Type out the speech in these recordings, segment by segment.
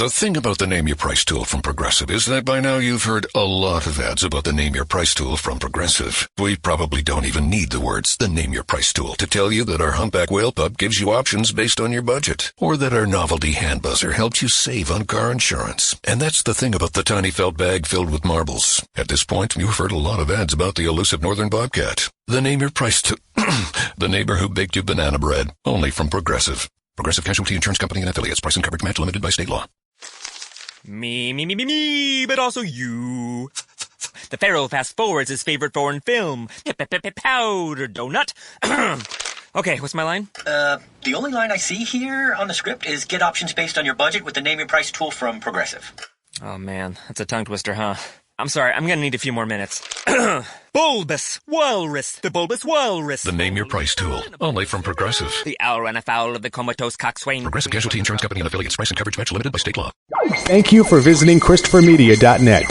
The thing about the Name Your Price tool from Progressive is that by now you've heard a lot of ads about the Name Your Price tool from Progressive. We probably don't even need the words, the Name Your Price tool, to tell you that our Humpback Whale Pup gives you options based on your budget, or that our novelty hand buzzer helps you save on car insurance. And that's the thing about the tiny felt bag filled with marbles. At this point, you've heard a lot of ads about the elusive northern bobcat. The Name Your Price tool, the neighbor who baked you banana bread, only from Progressive. Progressive Casualty Insurance Company and Affiliates. Price and coverage match limited by state law. Me, but also you. The Pharaoh fast forwards his favorite foreign film, Powder Donut. Okay, what's my line? The only line I see here on the script is get options based on your budget with the Name Your Price tool from Progressive. Oh man, that's a tongue twister, huh? I'm sorry, I'm gonna need a few more minutes. Bulbous Walrus, the Bulbous Walrus. The Name Your Price tool, only from Progressive. The owl ran afoul of the comatose coxswain. Progressive Casualty Insurance Company and Affiliates. Price and coverage match limited by state law. Thank you for visiting ChristopherMedia.net.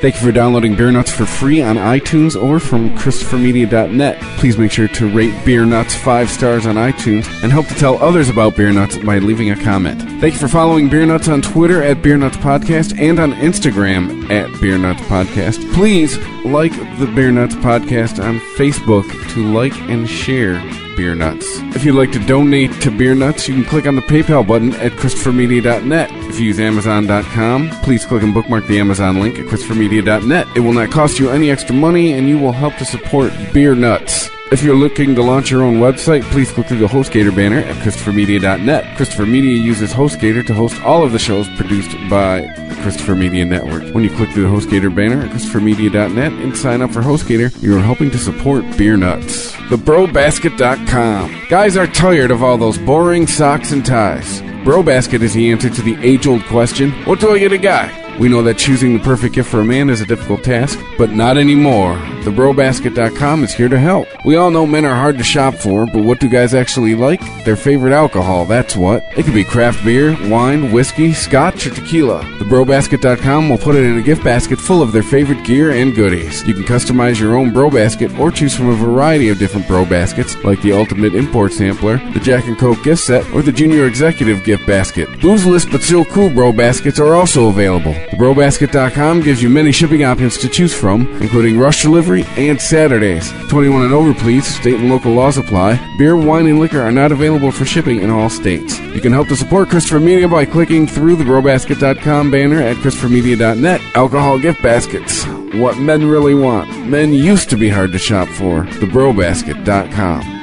Thank you for downloading Beer Nuts for free on iTunes or from ChristopherMedia.net. Please make sure to rate Beer Nuts 5 stars on iTunes and help to tell others about Beer Nuts by leaving a comment. Thank you for following Beer Nuts on Twitter at Beer Nuts Podcast and on Instagram at Beer Nuts Podcast. Please like the Beer Nuts Podcast on Facebook to like and share Beer Nuts. If you'd like to donate to Beer Nuts, you can click on the PayPal button at ChristopherMedia.net. If you use Amazon.com, please click and bookmark the Amazon link at ChristopherMedia.net. It will not cost you any extra money, and you will help to support Beer Nuts. If you're looking to launch your own website, please click through the HostGator banner at ChristopherMedia.net. Christopher Media uses HostGator to host all of the shows produced by the Christopher Media Network. When you click through the HostGator banner at ChristopherMedia.net and sign up for HostGator, you are helping to support Beer Nuts. TheBroBasket.com. Guys are tired of all those boring socks and ties. BroBasket is the answer to the age-old question, what do I get a guy? We know that choosing the perfect gift for a man is a difficult task, but not anymore. TheBroBasket.com is here to help. We all know men are hard to shop for, but what do guys actually like? Their favorite alcohol, that's what. It could be craft beer, wine, whiskey, scotch, or tequila. TheBroBasket.com will put it in a gift basket full of their favorite gear and goodies. You can customize your own BroBasket or choose from a variety of different BroBaskets, like the Ultimate Import Sampler, the Jack and Coke gift set, or the Junior Executive gift basket. Boozless but still cool BroBaskets are also available. TheBroBasket.com gives you many shipping options to choose from, including rush delivery and Saturdays. 21 and over, please. State and local laws apply. Beer, wine, and liquor are not available for shipping in all states. You can help to support Christopher Media by clicking through the TheBroBasket.com banner at ChristopherMedia.net. Alcohol gift baskets. What men really want. Men used to be hard to shop for. TheBroBasket.com.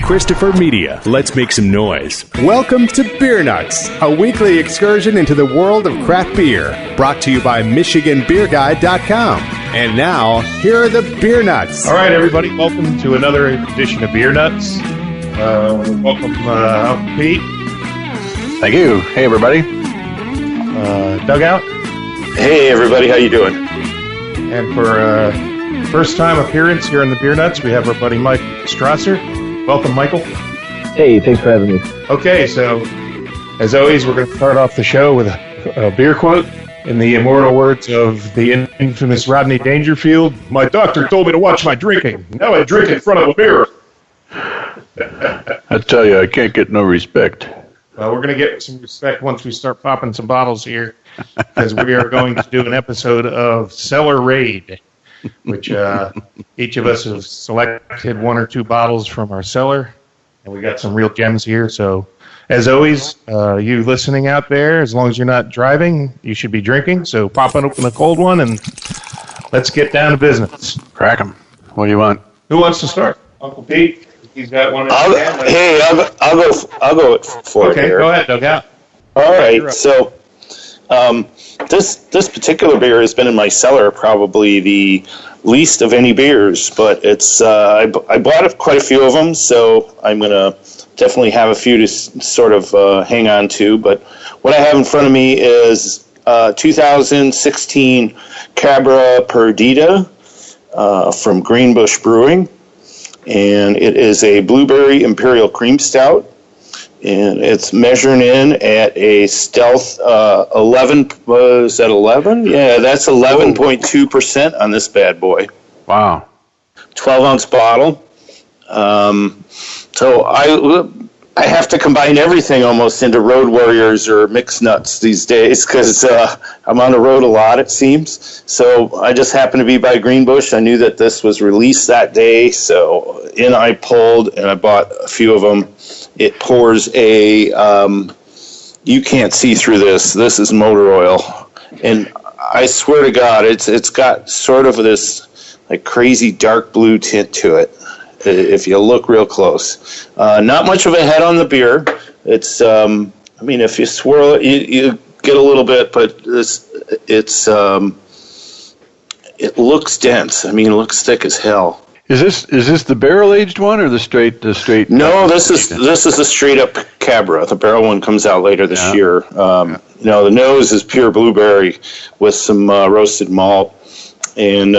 Christopher Media. Let's make some noise. Welcome to Beer Nuts, a weekly excursion into the world of craft beer, brought to you by MichiganBeerGuide.com. And now, here are the Beer Nuts. All right, everybody, welcome to another edition of Beer Nuts. Welcome, Pete. Thank you. Hey, everybody. Dugout. Hey, everybody. How you doing? And for first time appearance here in the Beer Nuts, we have our buddy Mike Strasser. Welcome, Michael. Hey, thanks for having me. Okay, so as always, we're going to start off the show with a beer quote. In the immortal words of the infamous Rodney Dangerfield, "My doctor told me to watch my drinking. Now I drink in front of a mirror." I tell you, I can't get no respect. Well, we're going to get some respect once we start popping some bottles here, because we are going to do an episode of Cellar Raid, which each of us have selected one or two bottles from our cellar, and we got some real gems here. So, as always, you listening out there, as long as you're not driving, you should be drinking. So pop open a cold one, and let's get down to business. Crack 'em. What do you want? Who wants to start? Uncle Pete? He's got one in his hand. I'll go for it here. Okay, go ahead, Dugout. All right, so this particular beer has been in my cellar probably the least of any beers, but it's I bought quite a few of them, so I'm gonna definitely have a few to sort of hang on to. But what I have in front of me is 2016 Cabra Perdita from Greenbush Brewing, and it is a blueberry imperial cream stout. And it's measuring in at a stealth 11. Was that 11? Yeah, that's 11.2% on this bad boy. Wow. 12-ounce bottle. So I have to combine everything almost into Road Warriors or Mixed Nuts these days because I'm on the road a lot, it seems. So I just happened to be by Greenbush. I knew that this was released that day, so in I pulled, and I bought a few of them. It pours you can't see through this. This is motor oil. And I swear to God, it's got sort of this like crazy dark blue tint to it. If you look real close, not much of a head on the beer. It's, if you swirl it, you get a little bit, but it looks dense. It looks thick as hell. Is this the barrel aged one or the straight? No, this is the straight up Cabra. The barrel one comes out later this year. The nose is pure blueberry with some roasted malt, and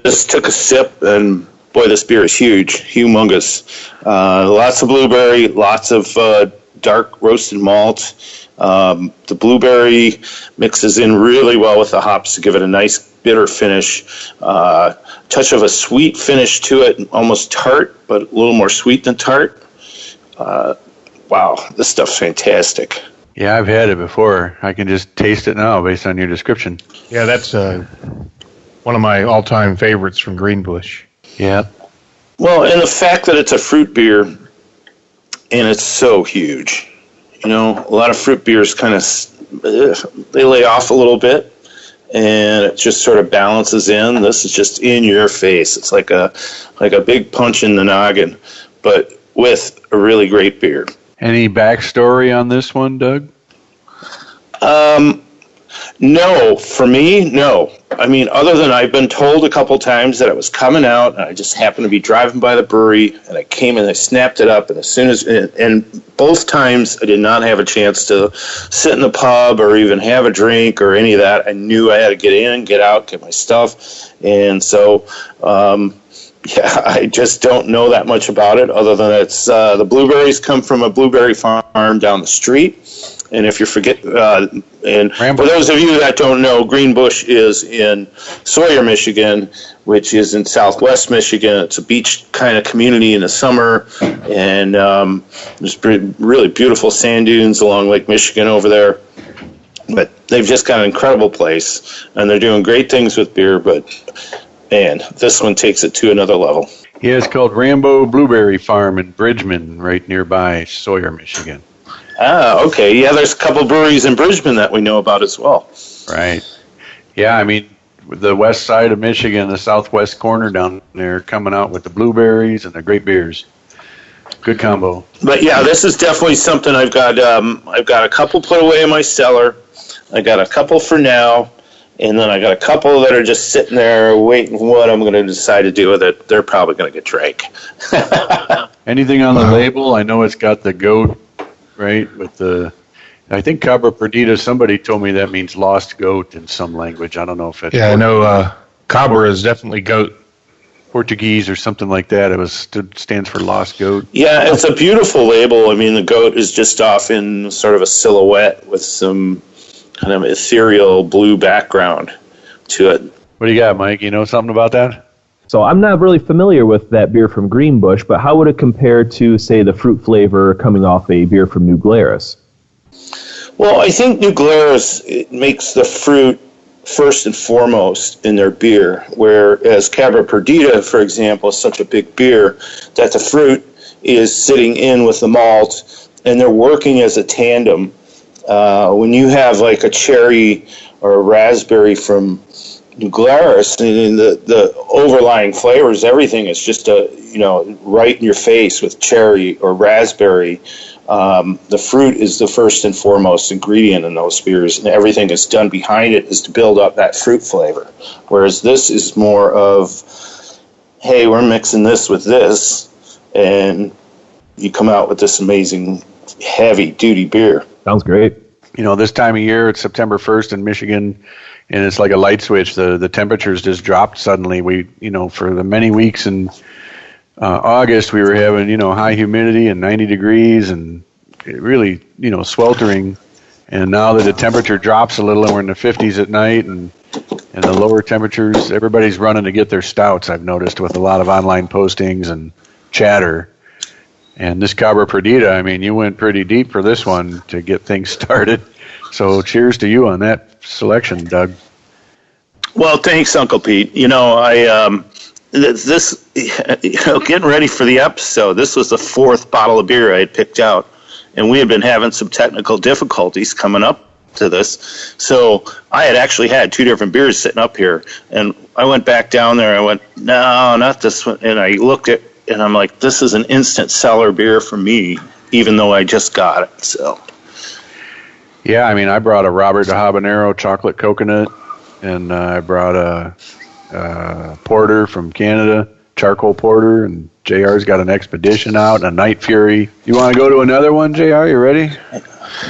just took a sip and. Boy, this beer is huge, humongous. Lots of blueberry, lots of dark roasted malt. The blueberry mixes in really well with the hops to give it a nice bitter finish. Touch of a sweet finish to it, almost tart, but a little more sweet than tart. Wow, this stuff's fantastic. Yeah, I've had it before. I can just taste it now based on your description. Yeah, that's one of my all-time favorites from Greenbush. Yeah. Well, and the fact that it's a fruit beer and it's so huge. A lot of fruit beers kind of they lay off a little bit and it just sort of balances in. This is just in your face. It's like a big punch in the noggin, but with a really great beer. Any backstory on this one, Doug? No, for me, no. Other than I've been told a couple times that it was coming out, and I just happened to be driving by the brewery, and I came and I snapped it up, and and both times I did not have a chance to sit in the pub or even have a drink or any of that. I knew I had to get in, get out, get my stuff, and so, I just don't know that much about it, other than it's the blueberries come from a blueberry farm down the street. And if you forget, and for those of you that don't know, Greenbush is in Sawyer, Michigan, which is in southwest Michigan. It's a beach kind of community in the summer, and there's really beautiful sand dunes along Lake Michigan over there. But they've just got an incredible place, and they're doing great things with beer, but, man, this one takes it to another level. Yeah, it's called Rambo Blueberry Farm in Bridgman, right nearby Sawyer, Michigan. Ah, okay. Yeah, there's a couple breweries in Bridgman that we know about as well. Right. Yeah, the west side of Michigan, the southwest corner down there, coming out with the blueberries and the great beers. Good combo. But yeah, this is definitely something I've got a couple put away in my cellar. I got a couple for now, and then I got a couple that are just sitting there waiting for what I'm going to decide to do with it. They're probably going to get drank. Anything on the label? I know it's got the goat. Right, I think Cabra Perdita, somebody told me that means lost goat in some language. I don't know if it's... Yeah, I know Cabra is definitely goat. Portuguese or something like that. Stands for lost goat. Yeah, it's a beautiful label. The goat is just off in sort of a silhouette with some kind of ethereal blue background to it. What do you got, Mike? You know something about that? So I'm not really familiar with that beer from Greenbush, but how would it compare to, say, the fruit flavor coming off a beer from New Glarus? Well, I think New Glarus makes the fruit first and foremost in their beer, whereas Cabra Perdita, for example, is such a big beer that the fruit is sitting in with the malt, and they're working as a tandem. When you have like a cherry or a raspberry from New Glarus, and the overlying flavors, everything is just right in your face with cherry or raspberry. The fruit is the first and foremost ingredient in those beers, and everything that's done behind it is to build up that fruit flavor. Whereas this is more of, hey, we're mixing this with this, and you come out with this amazing heavy-duty beer. Sounds great. This time of year, it's September 1st in Michigan, and it's like a light switch. The temperatures just dropped suddenly. We, for the many weeks in August, we were having, high humidity and 90 degrees and it really, sweltering. And now that the temperature drops a little and we're in the 50s at night and the lower temperatures, everybody's running to get their stouts, I've noticed, with a lot of online postings and chatter. And this Cabra Perdita, I mean, you went pretty deep for this one to get things started. So cheers to you on that selection, Doug. Well, thanks, Uncle Pete. You know, getting ready for the episode, this was the fourth bottle of beer I had picked out, and we had been having some technical difficulties coming up to this. So I had actually had two different beers sitting up here, and I went back down there. I went, no, not this one. And I looked at, and I'm like, this is an instant cellar beer for me, even though I just got it. So, yeah, I mean, I brought a Robert de Habanero chocolate coconut, and I brought a porter from Canada, charcoal porter, and JR's got an Expedition out and a Night Fury. You want to go to another one, JR? You ready?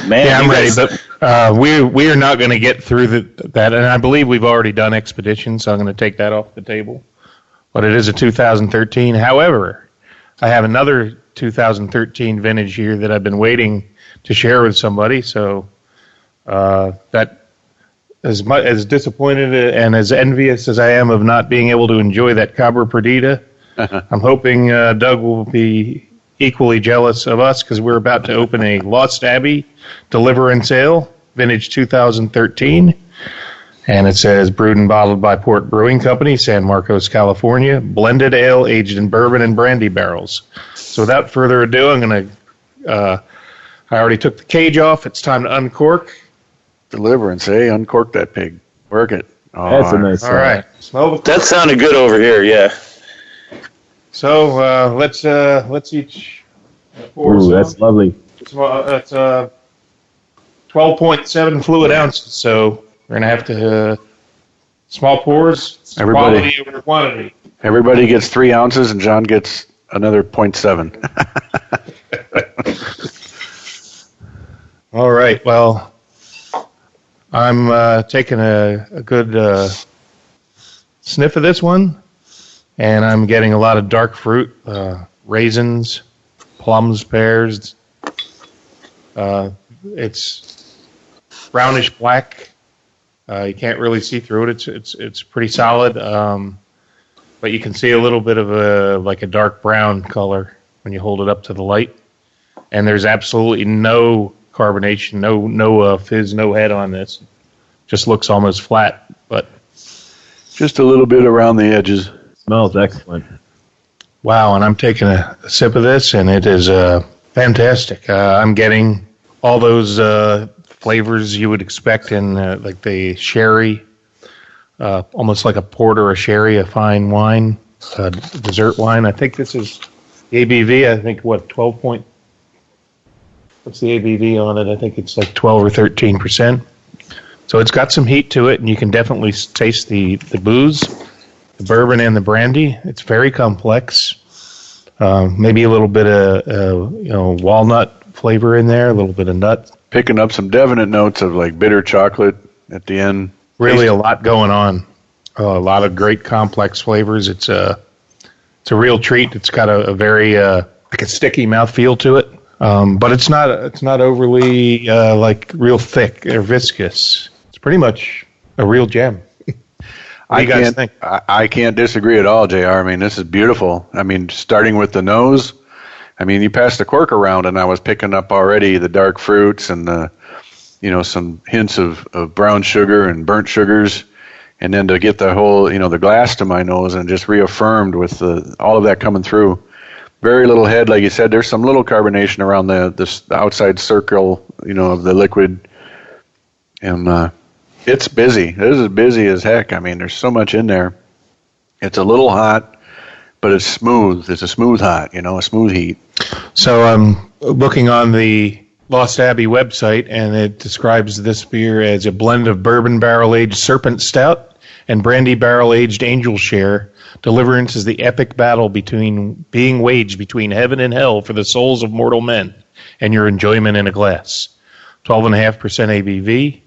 Man, yeah, I'm ready, but we are not going to get through that, and I believe we've already done Expedition, so I'm going to take that off the table. But it is a 2013. However, I have another 2013 vintage here that I've been waiting to share with somebody, so that as disappointed and as envious as I am of not being able to enjoy that Cabra Perdita, I'm hoping Doug will be equally jealous of us because we're about to open a Lost Abbey Deliverance Ale, vintage 2013. And it says, brewed and bottled by Port Brewing Company, San Marcos, California. Blended ale aged in bourbon and brandy barrels. So without further ado, I'm going to... I already took the cage off. It's time to uncork. Deliverance, eh? Uncork that pig. Work it. Oh, that's a nice all right. That sounded good over here, yeah. So let's each pour. Ooh, that's lovely. That's 12.7 fluid ounces. So we're gonna have to small pours. Quality over quantity. Everybody gets 3 ounces, and John gets another 0.7. All right. Well, I'm taking a good sniff of this one, and I'm getting a lot of dark fruit, raisins, plums, pears. It's brownish black. You can't really see through it. It's pretty solid, but you can see a little bit of a dark brown color when you hold it up to the light. And there's absolutely no carbonation, no fizz, no head on this. Just looks almost flat, but just a little bit around the edges. Smells excellent. Wow, and I'm taking a sip of this, and it is fantastic. I'm getting all those flavors you would expect in like the sherry, almost like a port or a sherry, a fine wine, dessert wine. I think this is the ABV. I think, 12 point... What's the ABV on it? I think it's like 12 or 13%. So it's got some heat to it, and you can definitely taste the booze, the bourbon, and the brandy. It's very complex. Maybe a little bit of walnut flavor in there, a little bit of nut. Picking up some definite notes of like bitter chocolate at the end. Really a lot going on. A lot of great complex flavors. It's a real treat. It's got a very like a sticky mouthfeel to it. But it's not overly like real thick or viscous. It's pretty much a real gem. What do you guys think? I can't disagree at all, JR. I mean, this is beautiful. I mean, starting with the nose, I mean, you passed the cork around, and I was picking up already the dark fruits and some hints of brown sugar and burnt sugars, and then to get the whole, the glass to my nose and just reaffirmed with all of that coming through. Very little head, like you said. There's some little carbonation around the outside circle, of the liquid. And it's busy. This is busy as heck. I mean, there's so much in there. It's a little hot, but it's smooth. It's a smooth hot, a smooth heat. So I'm looking on the Lost Abbey website, and it describes this beer as a blend of bourbon barrel-aged Serpent Stout and brandy barrel-aged Angel Share. Deliverance is the epic battle being waged between heaven and hell for the souls of mortal men and your enjoyment in a glass. 12.5% ABV.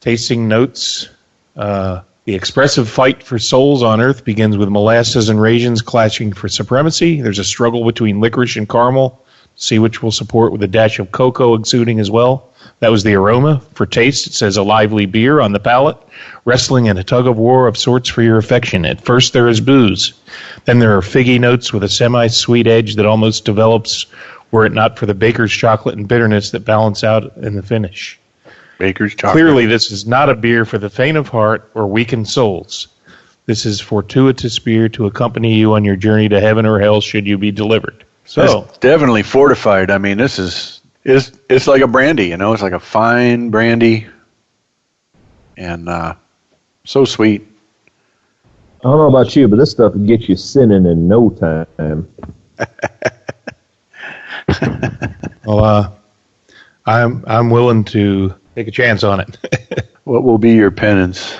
Tasting notes. The expressive fight for souls on earth begins with molasses and raisins clashing for supremacy. There's a struggle between licorice and caramel See which will support with a dash of cocoa exuding as well. That was the aroma. For taste, it says a lively beer on the palate, wrestling in a tug-of-war of sorts for your affection. At first there is booze. Then there are figgy notes with a semi-sweet edge that almost develops were it not for the baker's chocolate and bitterness that balance out in the finish. Baker's chocolate. Clearly, this is not a beer for the faint of heart or weakened souls. This is fortuitous beer to accompany you on your journey to heaven or hell should you be delivered. So it's definitely fortified. I mean, this is it's like a brandy, you know. It's like a fine brandy, and so sweet. I don't know about you, but this stuff would get you sinning in no time. Well, I'm willing to take a chance on it. What will be your penance?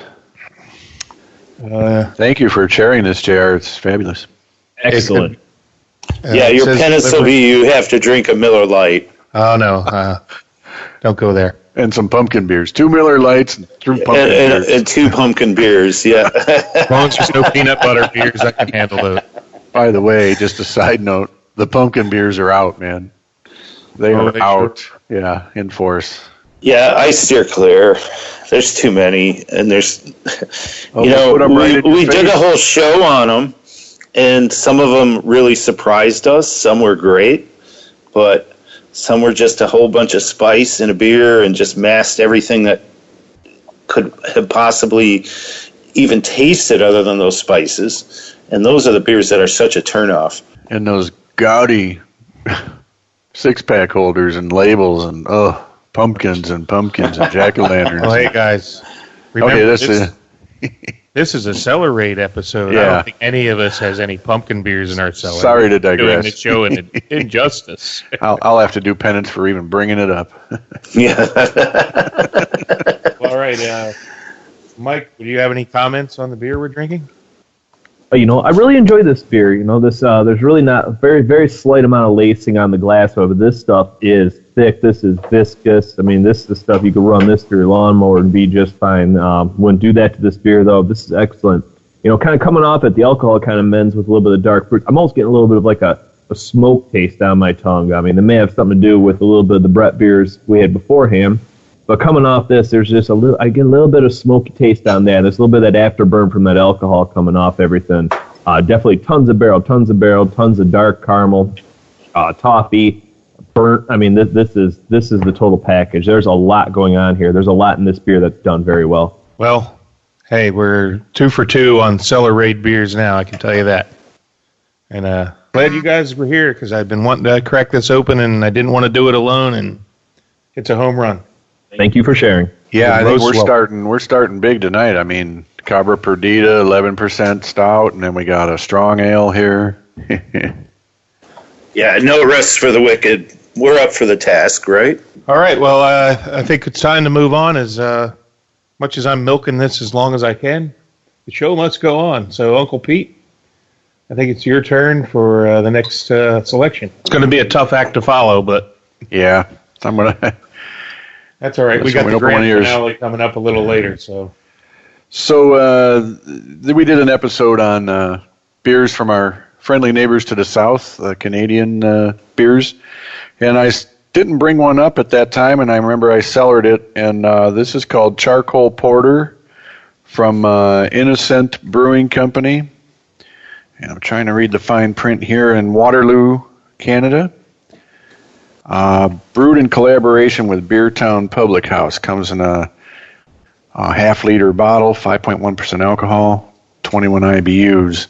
Thank you for sharing this, JR. It's fabulous. Excellent. Yeah, your penance will be you have to drink a Miller Lite. Oh, no. Don't go there. And some pumpkin beers. 2 Miller Lights and 2 pumpkin beers. And 2 pumpkin beers, yeah. As long as there's no peanut butter beers, I can handle those. By the way, just a side note, the pumpkin beers are out, man. They are out. Sure? Yeah, in force. Yeah, I steer clear. There's too many, and there's, we did a whole show on them, and some of them really surprised us. Some were great, but some were just a whole bunch of spice in a beer and just masked everything that could have possibly even tasted other than those spices. And those are the beers that are such a turnoff. And those gaudy 6-pack holders and labels and pumpkins and jack-o'-lanterns. Oh, hey guys, remember this is a Cellar Raid episode. Yeah. I don't think any of us has any pumpkin beers in our cellar. Sorry to digress. Doing the show an injustice. I'll have to do penance for even bringing it up. Yeah. All right, Mike, do you have any comments on the beer we're drinking? I really enjoy this beer. This there's really not a very, very slight amount of lacing on the glass, but this stuff is thick. This is viscous. I mean, this is the stuff you could run this through your lawnmower and be just fine. Wouldn't do that to this beer, though. This is excellent. Kind of coming off it, the alcohol kind of mends with a little bit of dark fruit. I'm almost getting a little bit of like a smoke taste down my tongue. I mean, it may have something to do with a little bit of the Brett beers we had beforehand. But coming off this, there's just I get a little bit of smoky taste on that. There's a little bit of that afterburn from that alcohol coming off everything. Definitely tons of barrel, tons of dark caramel, toffee, burnt. I mean, this is the total package. There's a lot going on here. There's a lot in this beer that's done very well. Well, hey, we're 2 for 2 on Cellar Raid beers now, I can tell you that. And glad you guys were here because I've been wanting to crack this open and I didn't want to do it alone, and it's a home run. Thank you for sharing. Yeah, I think we're starting big tonight. I mean, Cabra Perdita, 11% stout, and then we got a strong ale here. Yeah, no rest for the wicked. We're up for the task, right? All right, well, I think it's time to move on. As much as I'm milking this as long as I can, the show must go on. So, Uncle Pete, I think it's your turn for the next selection. It's going to be a tough act to follow, but... Yeah, I'm going to... That's all right. We got the grand finale coming up a little later. So we did an episode on beers from our friendly neighbors to the south, Canadian beers. And I didn't bring one up at that time, and I remember I cellared it. And this is called Charcoal Porter from Innocente Brewing Company. And I'm trying to read the fine print here in Waterloo, Canada. Brewed in collaboration with Beertown Public House. Comes in a half-liter bottle, 5.1% alcohol, 21 IBUs.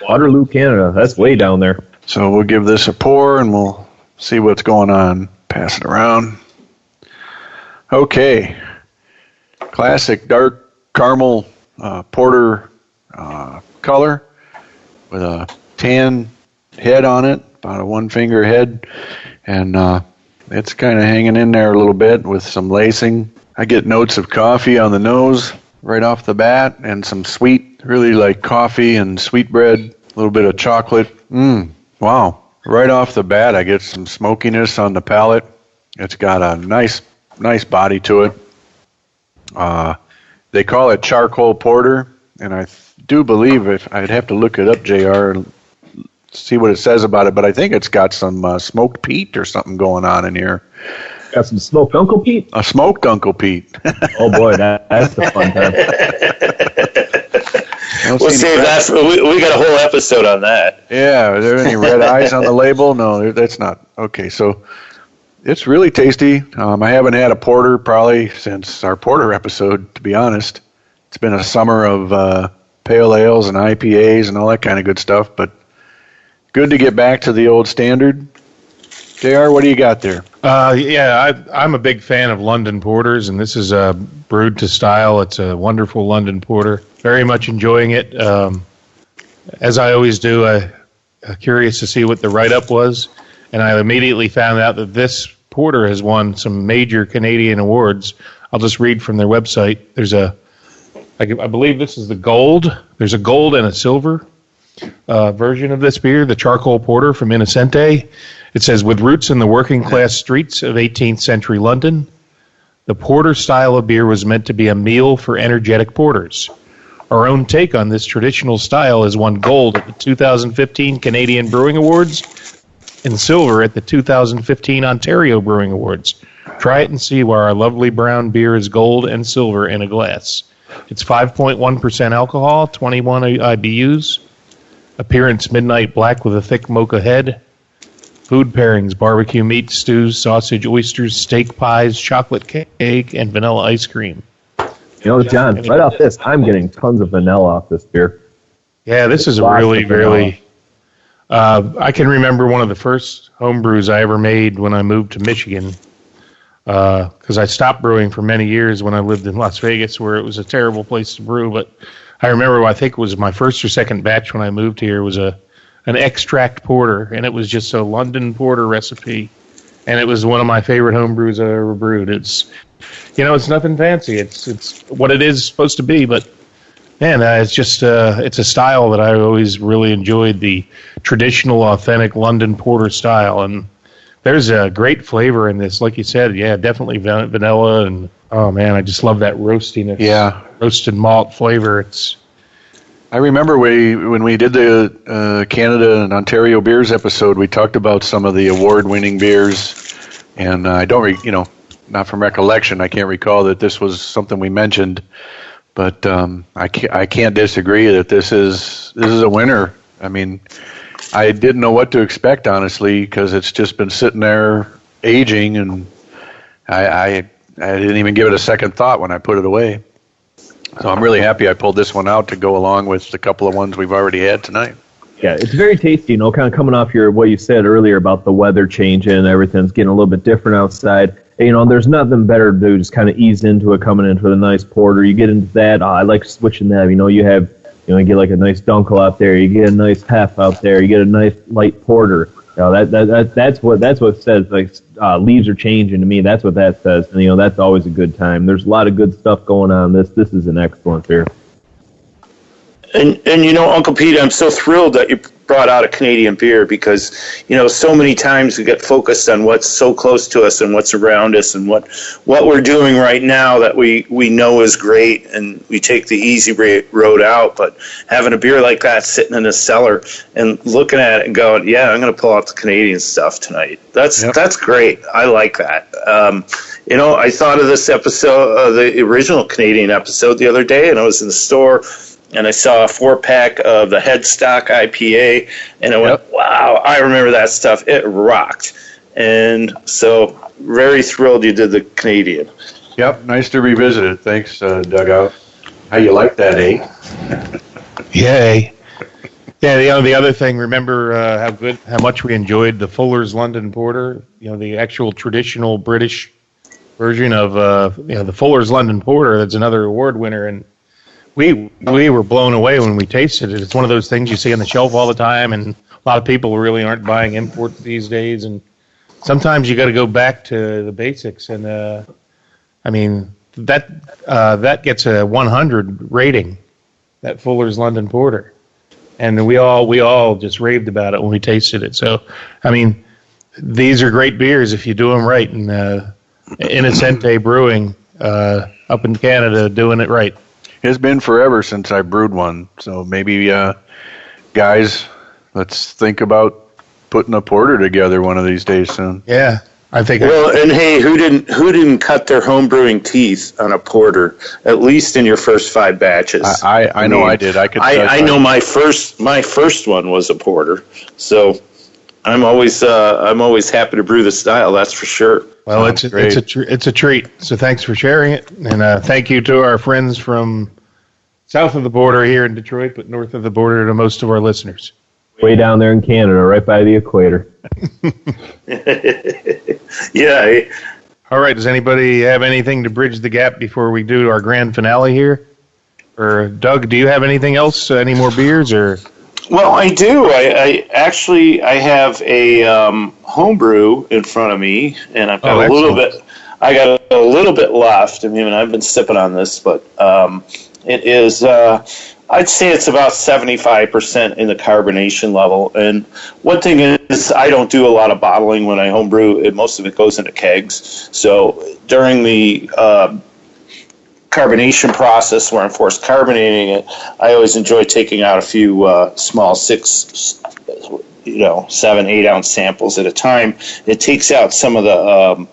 Waterloo, Canada. That's way down there. So we'll give this a pour, and we'll see what's going on. Pass it around. Okay. Classic dark caramel porter color with a tan head on it, about a one-finger head. And it's kind of hanging in there a little bit with some lacing. I get notes of coffee on the nose right off the bat and some sweet, really like coffee and sweetbread, a little bit of chocolate. Wow. Right off the bat, I get some smokiness on the palate. It's got a nice body to it. They call it charcoal porter, and I do believe, if I'd have to look it up, JR, see what it says about it, but I think it's got some smoked Pete or something going on in here. Got some smoked Uncle Pete? A smoked Uncle Pete. Oh, boy, that's the fun time. We'll save that. We got a whole episode on that. Yeah, are there any red eyes on the label? No, that's not. Okay, so it's really tasty. I haven't had a porter probably since our porter episode, to be honest. It's been a summer of pale ales and IPAs and all that kind of good stuff, but good to get back to the old standard. JR, what do you got there? I'm a big fan of London porters, and this is brewed to style. It's a wonderful London porter. Very much enjoying it. As I always do, I'm curious to see what the write-up was, and I immediately found out that this porter has won some major Canadian awards. I'll just read from their website. I believe this is the gold. There's a gold and a silver version of this beer, the charcoal porter from Innocente. It says, with roots in the working-class streets of 18th century London, the porter style of beer was meant to be a meal for energetic porters. Our own take on this traditional style has won gold at the 2015 Canadian Brewing Awards and silver at the 2015 Ontario Brewing Awards. Try it and see why our lovely brown beer is gold and silver in a glass. It's 5.1% alcohol, 21 IBUs. Appearance midnight black with a thick mocha head. Food pairings, barbecue meat, stews, sausage, oysters, steak pies, chocolate cake, and vanilla ice cream. You know, John, right off this, I'm getting tons of vanilla off this beer. Yeah, this is a really... I can remember one of the first home brews I ever made when I moved to Michigan, because I stopped brewing for many years when I lived in Las Vegas, where it was a terrible place to brew. But I remember, I think it was my first or second batch when I moved here, was an extract porter, and it was just a London porter recipe, and it was one of my favorite home brews I ever brewed. It's nothing fancy. It's what it is supposed to be, but man, it's just it's a style that I always really enjoyed, the traditional, authentic London porter style, and there's a great flavor in this. Like you said, yeah, definitely vanilla, and oh man, I just love that roastiness. Yeah, roasted malt flavor. I remember when we did the Canada and Ontario beers episode, we talked about some of the award-winning beers, and I don't, not from recollection, I can't recall that this was something we mentioned, but I can't disagree that this is a winner. I mean, I didn't know what to expect, honestly, because it's just been sitting there aging, and I didn't even give it a second thought when I put it away. So I'm really happy I pulled this one out to go along with a couple of ones we've already had tonight. Yeah, it's very tasty, kind of coming off what you said earlier about the weather changing and everything's getting a little bit different outside. There's nothing better to do, just kind of ease into it, coming into a nice porter. You get into that, I like switching that. You get like a nice dunkel out there, you get a nice hef out there, you get a nice light porter. That's what says, like, leaves are changing to me. That's what that says. And, that's always a good time. There's a lot of good stuff going on. This is an excellent beer. And Uncle Pete, I'm so thrilled that you brought out a Canadian beer because, so many times we get focused on what's so close to us and what's around us and what we're doing right now that we know is great, and we take the easy road out. But having a beer like that sitting in a cellar and looking at it and going, yeah, I'm going to pull out the Canadian stuff tonight. That's great. I like that. I thought of this episode, the original Canadian episode the other day, and I was in the store, and I saw a 4-pack of the Headstock IPA, and I went, wow, I remember that stuff. It rocked. And so very thrilled you did the Canadian. Yep, nice to revisit it. Thanks, Dugout. How you like that, eh? Yay. Yeah, the other thing, remember how much we enjoyed the Fuller's London Porter, the actual traditional British version of the Fuller's London Porter. That's another award winner, and we were blown away when we tasted it. It's one of those things you see on the shelf all the time, and a lot of people really aren't buying imports these days. And sometimes you got to go back to the basics. And that gets a 100 rating, that Fuller's London Porter, and we all just raved about it when we tasted it. So, these are great beers if you do them right. And Innocente Brewing up in Canada doing it right. It's been forever since I brewed one, so maybe, guys, let's think about putting a porter together one of these days soon. Yeah, I think. Well, and hey, who didn't cut their home brewing teeth on a porter? At least in your first 5 batches. I know I did. I know my first one was a porter. So I'm always happy to brew the style. That's for sure. Well, it's a treat. So thanks for sharing it, and thank you to our friends from south of the border here in Detroit, but north of the border to most of our listeners. Way down there in Canada, right by the equator. Yeah. All right. Does anybody have anything to bridge the gap before we do our grand finale here? Or Doug, do you have anything else? Any more beers or? Well, I do. I actually have a homebrew in front of me, and I've got a little bit. I got a little bit left. I mean, I've been sipping on this, but it is. I'd say it's about 75% in the carbonation level. And one thing is, I don't do a lot of bottling when I homebrew. Most of it goes into kegs. So during the carbonation process where I'm forced carbonating it, I always enjoy taking out a few small 6, 7, 8 ounce samples at a time. It takes out some of the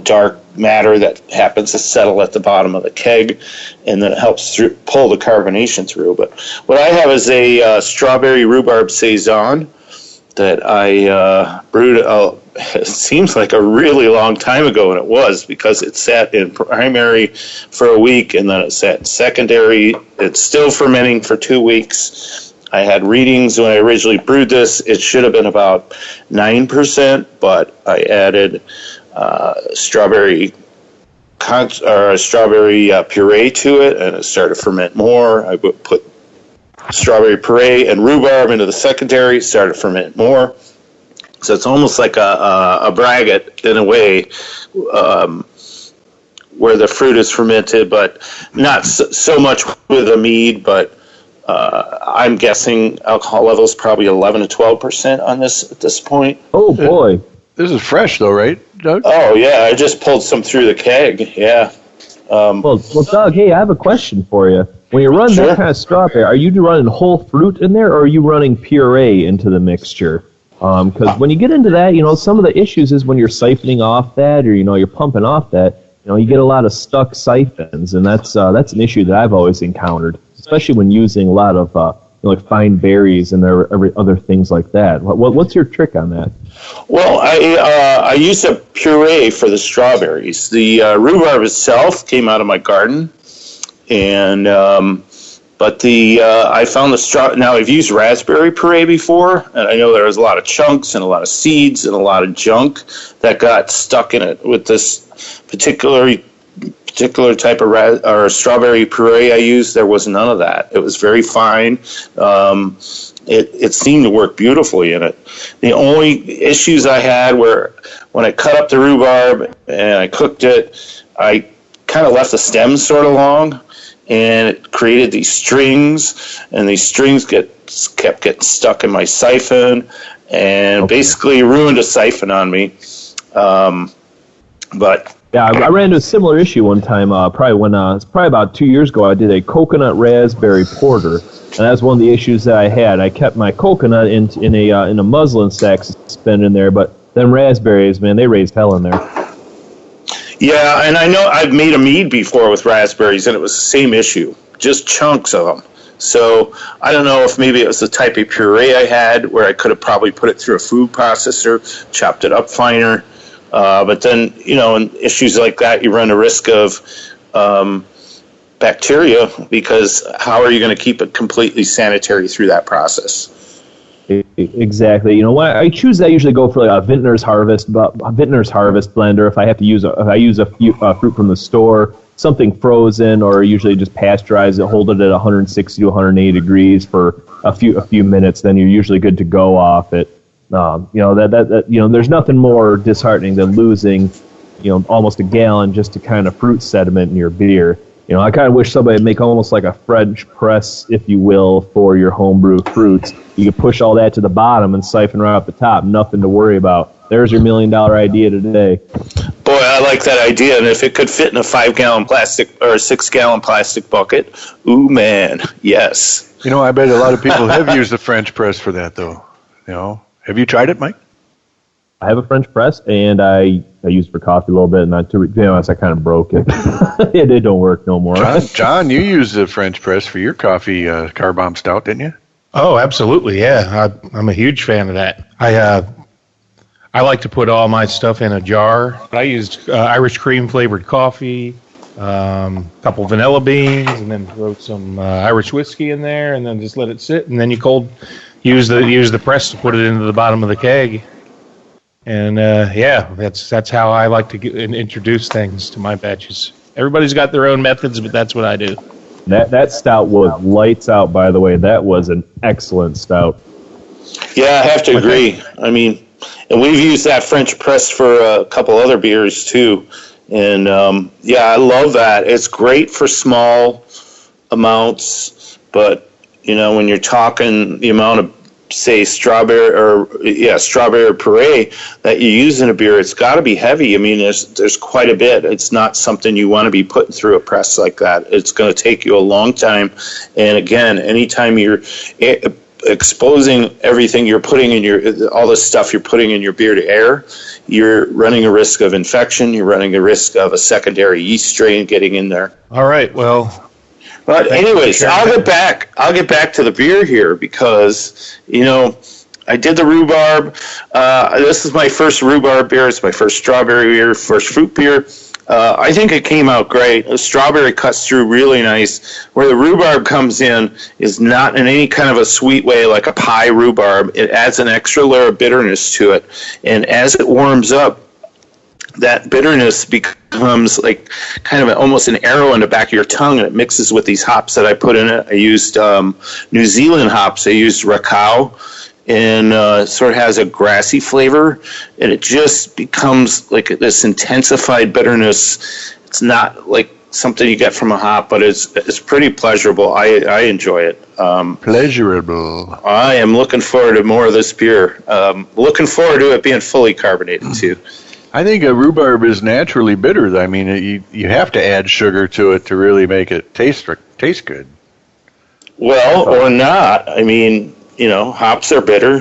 dark matter that happens to settle at the bottom of the keg, and then it helps pull the carbonation through. But what I have is a strawberry rhubarb saison that I brewed. It seems like a really long time ago, and it was, because it sat in primary for a week, and then it sat in secondary. It's still fermenting for 2 weeks. I had readings when I originally brewed this. It should have been about 9%, but I added strawberry puree to it, and it started to ferment more. I put strawberry puree and rhubarb into the secondary, started to ferment more. So it's almost like a braggot in a way, where the fruit is fermented, but not so much with a mead. But I'm guessing alcohol level is probably 11 to 12% on this at this point. Oh boy, this is fresh though, right, Doug? Oh yeah, I just pulled some through the keg. Yeah. Well, Doug, hey, I have a question for you. When you run that kind of strawberry, are you running whole fruit in there, or are you running puree into the mixture? Because when you get into that, some of the issues is when you're siphoning off that, or you're pumping off that, you get a lot of stuck siphons, and that's an issue that I've always encountered, especially when using a lot of like fine berries and other things like that. What's your trick on that? Well, I use a puree for the strawberries. The rhubarb itself came out of my garden, and but I found the straw. Now, I've used raspberry puree before, and I know there was a lot of chunks and a lot of seeds and a lot of junk that got stuck in it. With this particular type of strawberry puree I used, there was none of that. It was very fine. It seemed to work beautifully in it. The only issues I had were when I cut up the rhubarb and I cooked it, I kind of left the stems sort of long, and it created these strings, and these strings kept getting stuck in my siphon, and basically ruined a siphon on me. But yeah, I ran into a similar issue one time. It's probably about 2 years ago. I did a coconut raspberry porter, and that's one of the issues that I had. I kept my coconut in a muslin sack suspended in there, but them raspberries, man, they raised hell in there. Yeah, and I know I've made a mead before with raspberries, and it was the same issue, just chunks of them. So I don't know if maybe it was the type of puree I had, where I could have probably put it through a food processor, chopped it up finer. But then, in issues like that, you run a risk of bacteria, because how are you going to keep it completely sanitary through that process? Exactly. I choose that. I usually go for like a Vintner's Harvest blender. If I have to use I use a few fruit from the store, something frozen, or usually just pasteurize it, hold it at 160 to 180 degrees for a few minutes. Then you're usually good to go off it. There's nothing more disheartening than losing, almost a gallon just to kind of fruit sediment in your beer. I kind of wish somebody would make almost like a French press, if you will, for your homebrew fruits. You could push all that to the bottom and siphon right off the top. Nothing to worry about. There's your $1 million idea today. Boy, I like that idea. And if it could fit in a 5-gallon plastic or a 6-gallon plastic bucket, ooh, man, yes. You know, I bet a lot of people have used the French press for that, though. You know, have you tried it, Mike? I have a French press, and I use it for coffee a little bit, and to be honest, I kind of broke it. It don't work no more. John, you used the French press for your coffee car bomb stout, didn't you? Oh, absolutely, yeah. I'm a huge fan of that. I like to put all my stuff in a jar. I used Irish cream flavored coffee, a couple vanilla beans, and then throw some Irish whiskey in there, and then just let it sit, and then you use the press to put it into the bottom of the keg. And that's how I like to introduce things to my batches. Everybody's got their own methods, but that's what I do. That stout was lights out, by the way. That was an excellent stout. Yeah, I have to agree. I mean, and we've used that French press for a couple other beers too. And I love that. It's great for small amounts, but you know, when you're talking the amount of, say, strawberry puree that you use in a beer, it's got to be heavy. I mean, there's quite a bit. It's not something you want to be putting through a press like that. It's going to take you a long time. And again, anytime you're exposing everything you're putting in all the stuff you're putting in your beer to air, you're running a risk of infection. You're running a risk of a secondary yeast strain getting in there. All right, well. But anyways, I'll get back to the beer here because, you know, I did the rhubarb. This is my first rhubarb beer. It's my first strawberry beer, first fruit beer. I think it came out great. The strawberry cuts through really nice. Where the rhubarb comes in is not in any kind of a sweet way like a pie rhubarb. It adds an extra layer of bitterness to it. And as it warms up, that bitterness becomes like kind of almost an arrow in the back of your tongue, and it mixes with these hops that I put in it. I used New Zealand hops. I used Rakau, and sort of has a grassy flavor, and it just becomes like this intensified bitterness. It's not like something you get from a hop, but it's pretty pleasurable. I enjoy it. Pleasurable. I am looking forward to more of this beer. Looking forward to it being fully carbonated, too. I think a rhubarb is naturally bitter. I mean, you have to add sugar to it to really make it taste good. Well, or not. I mean, you know, hops are bitter.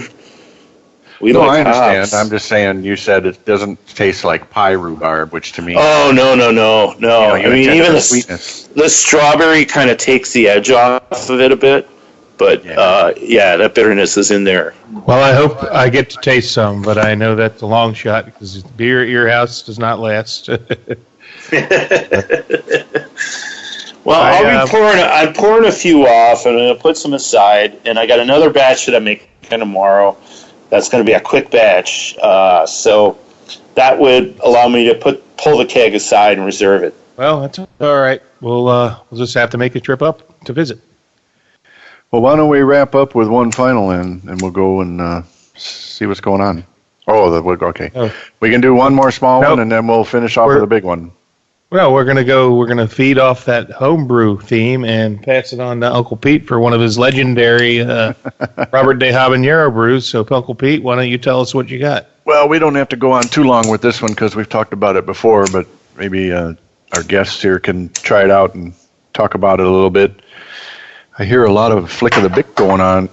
I understand. Hops. I'm just saying. You said it doesn't taste like pie rhubarb, which to me. Oh no! I mean, even the strawberry kind of takes the edge off of it a bit. But, that bitterness is in there. Well, I hope I get to taste some, but I know that's a long shot because beer at your house does not last. Well, I'm pouring a few off, and I'm going to put some aside, and I got another batch that I'm making tomorrow. That's going to be a quick batch. So that would allow me to pull the keg aside and reserve it. Well, that's all right. We'll just have to make a trip up to visit. Well, why don't we wrap up with one final and we'll go and see what's going on. Okay. Oh. We can do one more small one, and then we'll finish off with a big one. Well, we're going to feed off that homebrew theme and pass it on to Uncle Pete for one of his legendary Robert de Habanero brews. So, Uncle Pete, why don't you tell us what you got? Well, we don't have to go on too long with this one because we've talked about it before, but maybe our guests here can try it out and talk about it a little bit. I hear a lot of flick of the bic going on.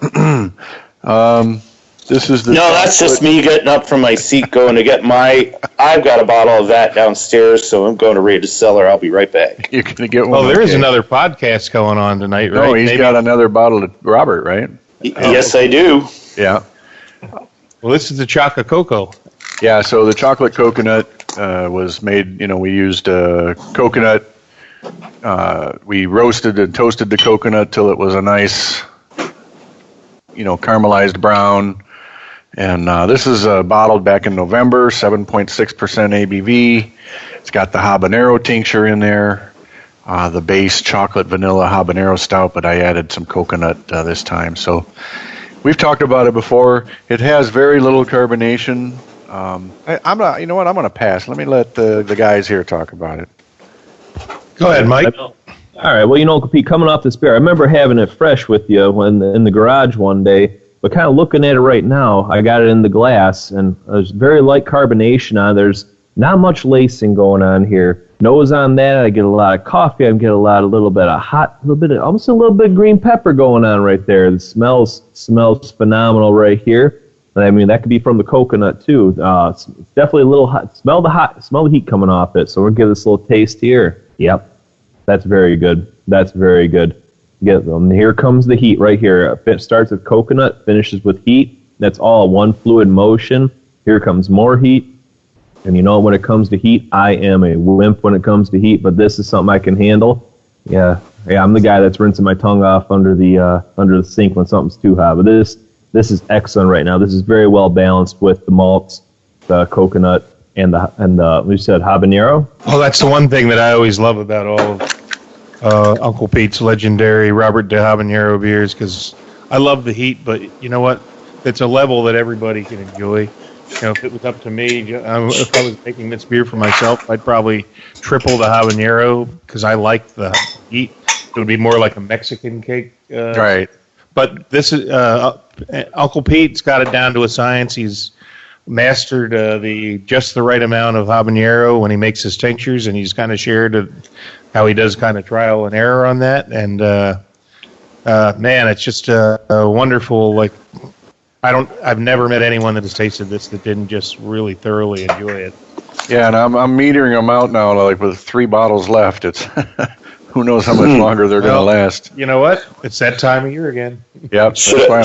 This is the. No, that's just me getting up from my seat, going to get I've got a bottle of that downstairs, so I'm going to raid the cellar. I'll be right back. You're going to get one. Well, there is another podcast going on tonight, right? No, he's got another bottle of Robert, right? Yes, I do. Yeah. Well, this is the Chocolate Cocoa. Yeah, so the chocolate coconut was made. You know, we used coconut. We roasted and toasted the coconut till it was a nice, caramelized brown. And this is bottled back in November, 7.6% ABV. It's got the habanero tincture in there, the base chocolate vanilla habanero stout, but I added some coconut this time. So we've talked about it before. It has very little carbonation. I'm not. You know what? I'm going to pass. Let me let the guys here talk about it. Go ahead, Mike. All right. Well, Uncle Pete, coming off this beer, I remember having it fresh with you in the garage one day. But kind of looking at it right now, I got it in the glass, and there's very light carbonation on. There's not much lacing going on here. nose on that. I get a lot of coffee. I get a little bit of almost a little bit of green pepper going on right there. It smells phenomenal right here. I mean, that could be from the coconut too. It's definitely a little hot. Smell the heat coming off it. So we'll give this a little taste here. Yep, that's very good. That's very good. Here comes the heat right here. It starts with coconut, finishes with heat. That's all one fluid motion. Here comes more heat. And you know, when it comes to heat, I am a wimp when it comes to heat, but this is something I can handle. Yeah, I'm the guy that's rinsing my tongue off under the sink when something's too hot. But this is excellent right now. This is very well balanced with the malts, the coconut, and we said habanero. Well, that's the one thing that I always love about all of Uncle Pete's legendary Robert de Habanero beers, because I love the heat, but you know what? It's a level that everybody can enjoy. You know, if it was up to me, if I was making this beer for myself, I'd probably triple the habanero because I like the heat. It would be more like a Mexican cake. Right. But this is Uncle Pete's got it down to a science. He's mastered just the right amount of habanero when he makes his tinctures, and he's kind of shared how he does kind of trial and error on that. And man, it's just a wonderful, like, I've never met anyone that has tasted this that didn't just really thoroughly enjoy it. Yeah, and I'm metering them out now, like with 3 bottles left. It's who knows how much longer they're going to last. You know what? It's that time of year again. Yep. Should I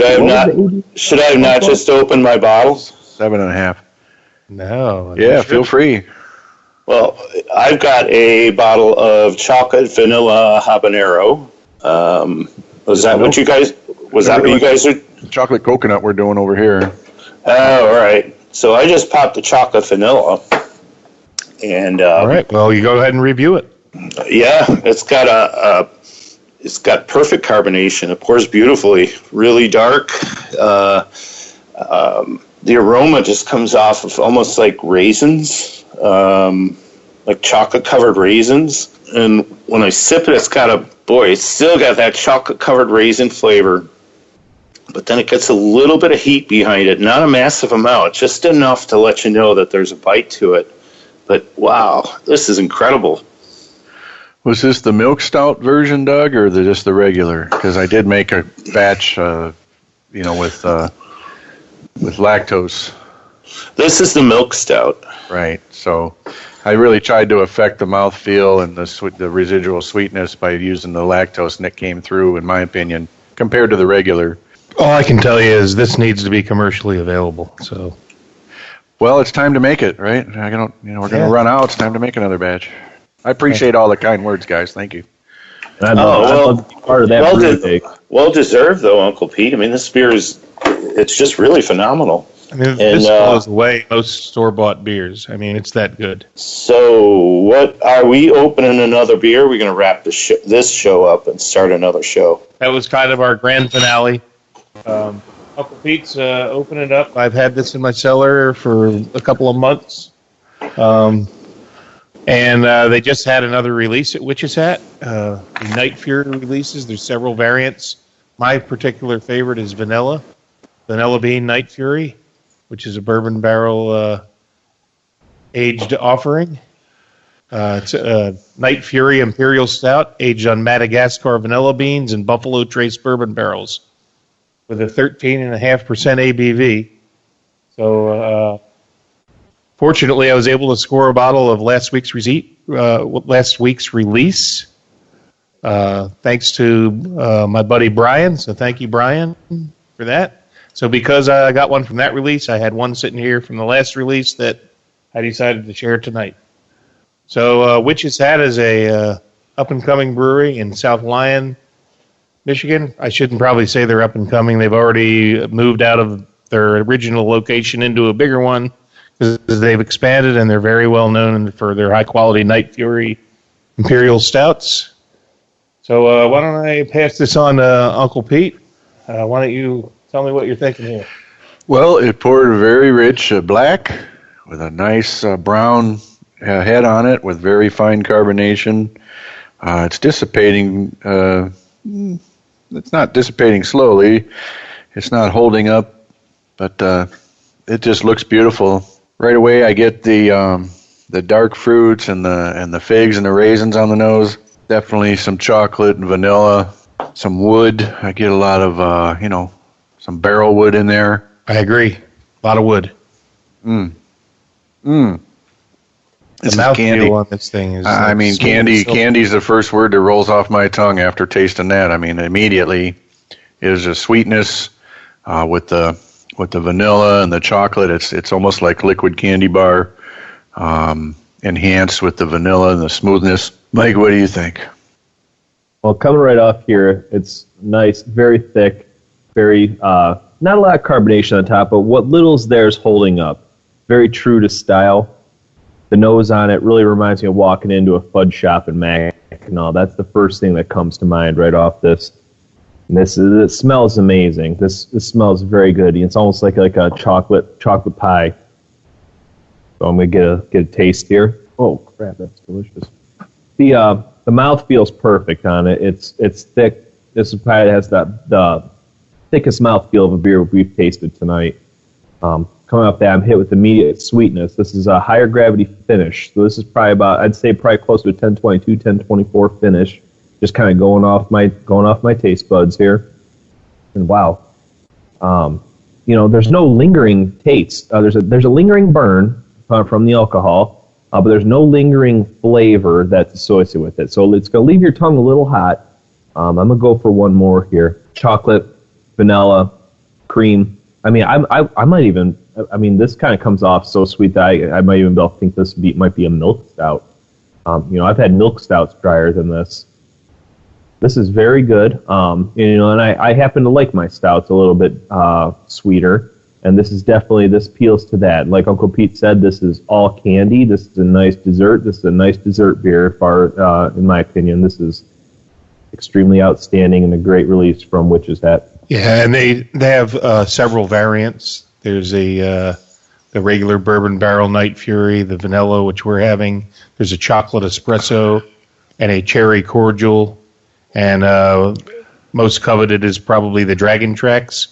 have not just opened my bottles? 7.5. No. Yeah, feel free. Well, I've got a bottle of chocolate vanilla habanero. Was that what you guys are? Chocolate coconut we're doing over here. Oh, all right. So I just popped the chocolate vanilla. And all right. Well, you go ahead and review it. Yeah, it's got it's got perfect carbonation. It pours beautifully, really dark. The aroma just comes off of almost like raisins, like chocolate-covered raisins. And when I sip it, it's still got that chocolate-covered raisin flavor. But then it gets a little bit of heat behind it. Not a massive amount, just enough to let you know that there's a bite to it. But wow, this is incredible. Was this the milk stout version, Doug, or just the regular? Because I did make a batch, with lactose. This is the milk stout. Right. So I really tried to affect the mouthfeel and the residual sweetness by using the lactose, and it came through, in my opinion, compared to the regular. All I can tell you is this needs to be commercially available. So, well, it's time to make it, right? We're going to run out. It's time to make another batch. I appreciate all the kind words, guys. Thank you. I'd love to be part of that. Well deserved, though, Uncle Pete. I mean, this beer it's just really phenomenal. I mean, this blows away most store-bought beers. I mean, it's that good. So, what are we opening another beer? Are we going to wrap this show up and start another show? That was kind of our grand finale. Uncle Pete's opening it up. I've had this in my cellar for a couple of months. And they just had another release at Witch's Hat. The Night Fury releases. There's several variants. My particular favorite is Vanilla Bean Night Fury, which is a bourbon barrel aged offering. It's a Night Fury Imperial Stout, aged on Madagascar vanilla beans and Buffalo Trace bourbon barrels, with a 13.5% ABV. So, fortunately, I was able to score a bottle of last week's release, thanks to my buddy Brian. So thank you, Brian, for that. So because I got one from that release, I had one sitting here from the last release that I decided to share tonight. So Witch's Hat is a up-and-coming brewery in South Lyon, Michigan. I shouldn't probably say they're up-and-coming. They've already moved out of their original location into a bigger one, because they've expanded, and they're very well known for their high-quality Night Fury Imperial Stouts. So why don't I pass this on to Uncle Pete? Why don't you tell me what you're thinking here? Well, it poured very rich black with a nice brown head on it with very fine carbonation. It's dissipating. It's not dissipating slowly. It's not holding up, but it just looks beautiful. Right away, I get the the dark fruits and the figs and the raisins on the nose. Definitely some chocolate and vanilla, some wood. I get a lot of some barrel wood in there. I agree. A lot of wood. This The is candy. mouthfeel on this thing is. I mean, smooth candy. as silk. Candy's the first word that rolls off my tongue after tasting that. I mean, immediately is a sweetness with the vanilla and the chocolate. It's almost like liquid candy bar, enhanced with the vanilla and the smoothness. Mike, what do you think? Well, coming right off here, it's nice, very thick, very not a lot of carbonation on top, but what little's there is holding up. Very true to style. The nose on it really reminds me of walking into a fudge shop in Mackinac. That's the first thing that comes to mind right off this. And it smells amazing. This smells very good. It's almost like a chocolate pie. So I'm gonna get a taste here. Oh crap, that's delicious. The mouth feels perfect on it. It's thick. This is probably has the thickest mouthfeel of a beer we've tasted tonight. Coming off that, I'm hit with immediate sweetness. This is a higher gravity finish. So this is probably probably close to a 1022, 1024 finish. Just kind of going off my taste buds here. And wow. There's no lingering taste. There's a lingering burn from the alcohol, but there's no lingering flavor that's associated with it. So it's going to leave your tongue a little hot. I'm going to go for one more here. Chocolate, vanilla, cream. I mean, I might even. I mean, this kind of comes off so sweet that I might even think this might be a milk stout. I've had milk stouts drier than this. This is very good. And I happen to like my stouts a little bit sweeter, and this appeals to that. Like Uncle Pete said, this is all candy. This is a nice dessert. This is a nice dessert beer. In my opinion, this is extremely outstanding and a great release from Witch's Hat. Yeah, and they have several variants. There's the regular bourbon barrel Night Fury, the vanilla, which we're having. There's a chocolate espresso and a cherry cordial. And most coveted is probably the Dragon Tracks.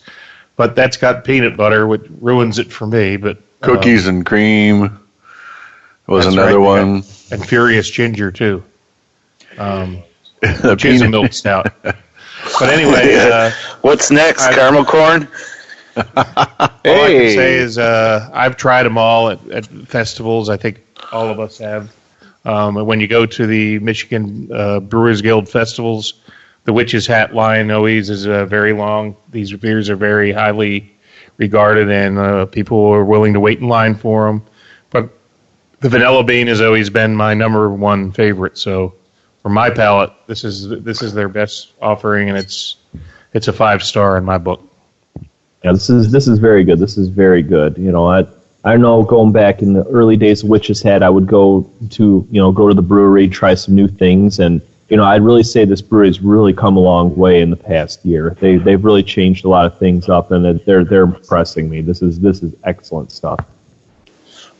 But that's got peanut butter, which ruins it for me. But cookies and cream was another one. And Furious Ginger, too. The which is a milk stout. But anyway, what's next? Caramel corn? All I can say is I've tried them all at festivals. I think all of us have. When you go to the Michigan Brewers Guild festivals, the Witch's Hat line always is very long. These beers are very highly regarded, and people are willing to wait in line for them. But the Vanilla Bean has always been my number one favorite. So for my palate, this is their best offering, and it's a 5-star in my book. Yeah, this is very good. This is very good. I know going back in the early days of Witch's Hat, I would go to the brewery, try some new things, and I'd really say this brewery's really come a long way in the past year. They've really changed a lot of things up, and they're impressing me. This is excellent stuff.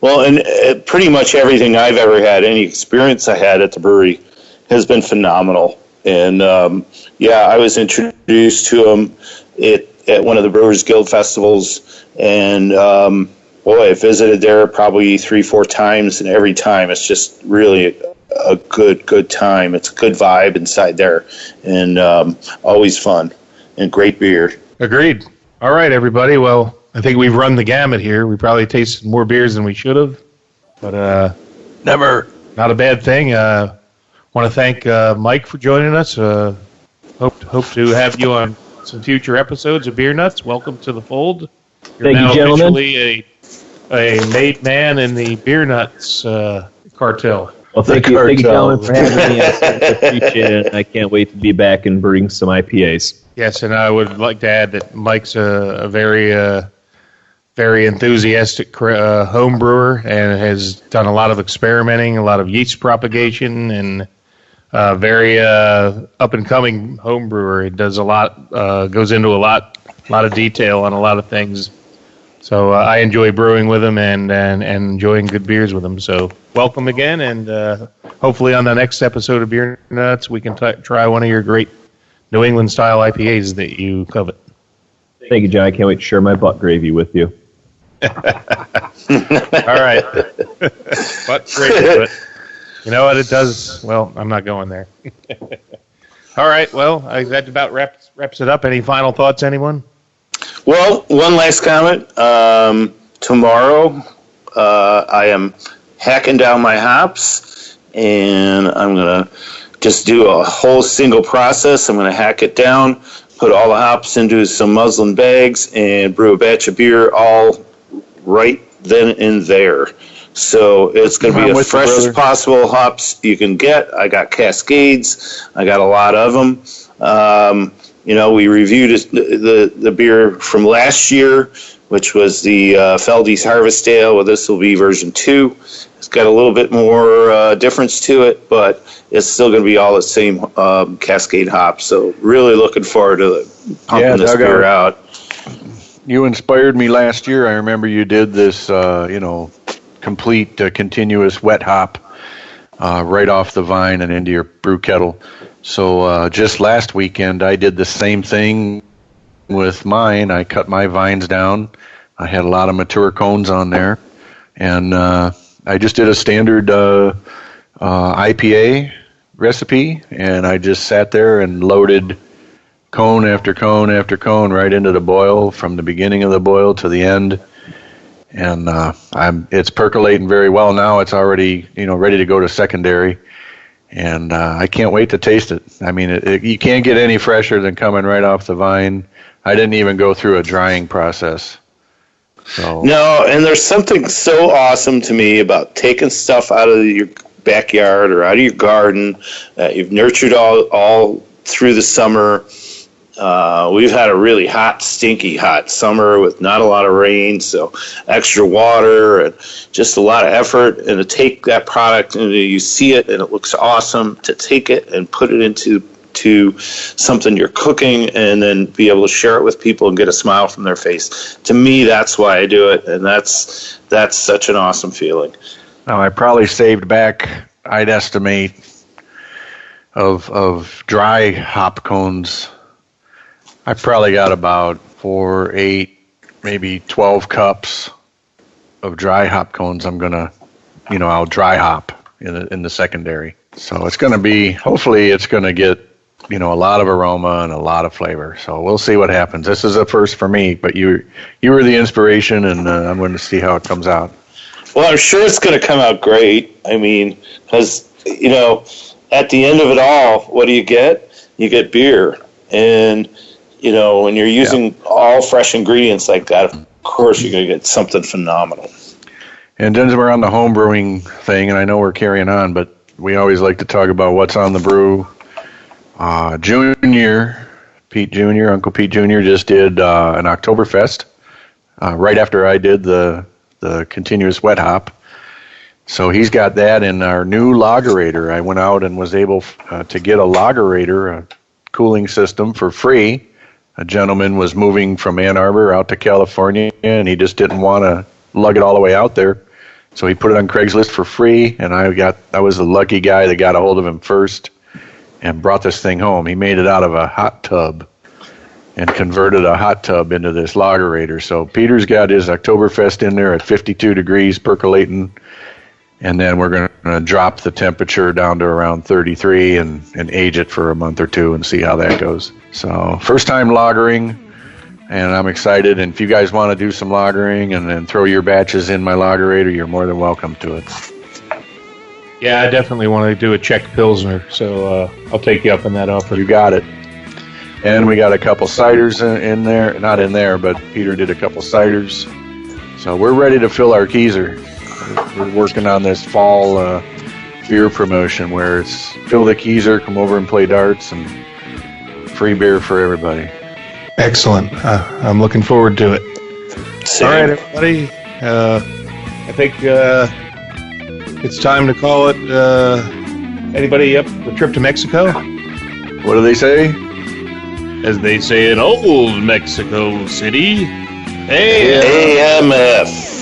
Well, and pretty much everything I've ever had, any experience I had at the brewery, has been phenomenal. And I was introduced to them at one of the Brewers Guild festivals, and I visited there probably 3-4 times, and every time it's just really a good time. It's a good vibe inside there, and always fun and great beer. Agreed. All right, everybody. Well, I think we've run the gamut here. We probably tasted more beers than we should have, but never. Not a bad thing. Want to thank Mike for joining us. Hope to have you on some future episodes of Beer Nuts. Welcome to the fold. You're Thank you, gentlemen. Officially a made man in the Beer Nuts cartel. Well, thank you, gentlemen, for having me. I appreciate it, and I can't wait to be back and bring some IPAs. Yes, and I would like to add that Mike's a very enthusiastic home brewer and has done a lot of experimenting, a lot of yeast propagation, and very up-and-coming home brewer. It does a lot, goes into a lot of detail on a lot of things. So I enjoy brewing with him and enjoying good beers with him. So welcome again, and hopefully on the next episode of Beer Nuts, we can try one of your great New England-style IPAs that you covet. Thank you, John. I can't wait to share my butt gravy with you. All right. But great. But you know what it does? Well, I'm not going there. All right. Well, that about wraps it up. Any final thoughts, anyone? Well, one last comment. Tomorrow, I am hacking down my hops, and I'm going to just do a whole single process. I'm going to hack it down, put all the hops into some muslin bags, and brew a batch of beer all right then and there. So it's going to be as fresh as possible hops you can get. I got Cascades. I got a lot of them. We reviewed the beer from last year, which was the Feldy's Harvest Ale. Well, this will be version 2. It's got a little bit more difference to it, but it's still going to be all the same Cascade hops. So really looking forward to pumping this beer out. You inspired me last year. I remember you did this, complete continuous wet hop right off the vine and into your brew kettle. So just last weekend, I did the same thing with mine. I cut my vines down. I had a lot of mature cones on there, and I just did a standard IPA recipe, and I just sat there and loaded cone after cone after cone right into the boil, from the beginning of the boil to the end. And it's percolating very well now. It's already ready to go to secondary, and I can't wait to taste it. I mean, you can't get any fresher than coming right off the vine. I didn't even go through a drying process. So. No, and there's something so awesome to me about taking stuff out of your backyard or out of your garden that you've nurtured all through the summer. We've had a really hot, stinky hot summer with not a lot of rain, so extra water and just a lot of effort. And to take that product and you see it and it looks awesome, to take it and put it into something you're cooking and then be able to share it with people and get a smile from their face. To me, that's why I do it, and that's such an awesome feeling. Now, I probably saved back, I'd estimate, of dry hop cones. I probably got about 4, 8, maybe 12 cups of dry hop cones. I'm gonna, I'll dry hop in the secondary. So it's gonna be, hopefully, it's gonna get, a lot of aroma and a lot of flavor. So we'll see what happens. This is a first for me, but you were the inspiration, and I'm going to see how it comes out. Well, I'm sure it's going to come out great. I mean, because at the end of it all, what do you get? You get beer, and when you're using all fresh ingredients like that, of course you're going to get something phenomenal. And then we're on the home brewing thing, and I know we're carrying on, but we always like to talk about what's on the brew. Uncle Pete Jr. just did an Oktoberfest right after I did the continuous wet hop. So he's got that in our new lagerator. I went out and was able to get a lagerator, a cooling system, for free. A gentleman was moving from Ann Arbor out to California, and he just didn't want to lug it all the way out there. So he put it on Craigslist for free, and I was the lucky guy that got a hold of him first and brought this thing home. He made it out of a hot tub and converted a hot tub into this lagerator. So Peter's got his Oktoberfest in there at 52 degrees percolating, and then we're going to drop the temperature down to around 33 and age it for a month or two and see how that goes. So first time lagering, and I'm excited. And if you guys want to do some lagering and then throw your batches in my lagerator, you're more than welcome to it. Yeah, I definitely want to do a Czech Pilsner, so I'll take you up on that offer. You got it. And we got a couple ciders in there. Not in there, but Peter did a couple ciders. So we're ready to fill our keezer. We're working on this fall beer promotion where it's fill the keezer, come over and play darts, and free beer for everybody. Excellent. I'm looking forward to it. Same. All right, everybody. I think it's time to call it. Anybody up the trip to Mexico? What do they say? As they say in old Mexico City, AMF.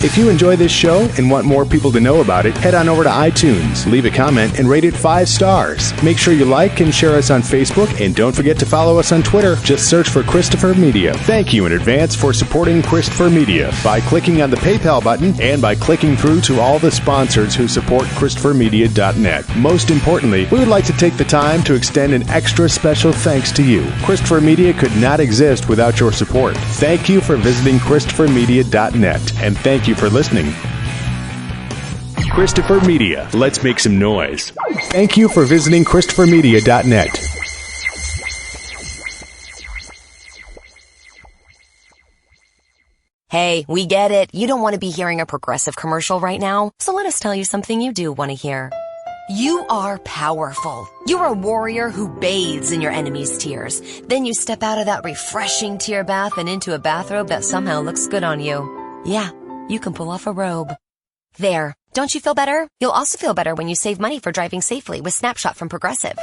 If you enjoy this show and want more people to know about it, head on over to iTunes, leave a comment, and rate it 5 stars. Make sure you like and share us on Facebook, and don't forget to follow us on Twitter. Just search for Christopher Media. Thank you in advance for supporting Christopher Media by clicking on the PayPal button and by clicking through to all the sponsors who support ChristopherMedia.net. Most importantly, we would like to take the time to extend an extra special thanks to you. Christopher Media could not exist without your support. Thank you for visiting ChristopherMedia.net, and thank you for listening. Christopher Media. Let's make some noise. Thank you for visiting ChristopherMedia.net. Hey, we get it. You don't want to be hearing a Progressive commercial right now, so let us tell you something you do want to hear. You are powerful. You're a warrior who bathes in your enemy's tears. Then you step out of that refreshing tear bath and into a bathrobe that somehow looks good on you. Yeah, you can pull off a robe. There. Don't you feel better? You'll also feel better when you save money for driving safely with Snapshot from Progressive.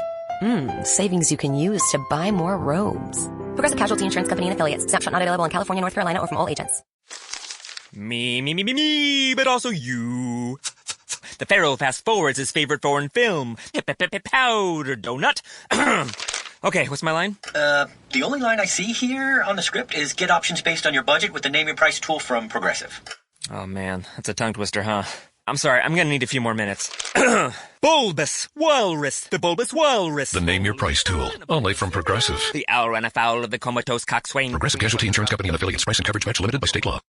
Savings you can use to buy more robes. Progressive Casualty Insurance Company and Affiliates. Snapshot not available in California, North Carolina, or from all agents. Me, but also you. The Pharaoh fast forwards his favorite foreign film, Powder Donut. Okay, what's my line? The only line I see here on the script is get options based on your budget with the name your price tool from Progressive. Oh man, that's a tongue twister, huh? I'm sorry, I'm gonna need a few more minutes. Bulbous Walrus, the Bulbous Walrus. The Name Your Price tool, only from Progressive. The owl ran afoul of the comatose coxswain. Progressive Casualty Insurance Company and Affiliates. Price and coverage match limited by state law.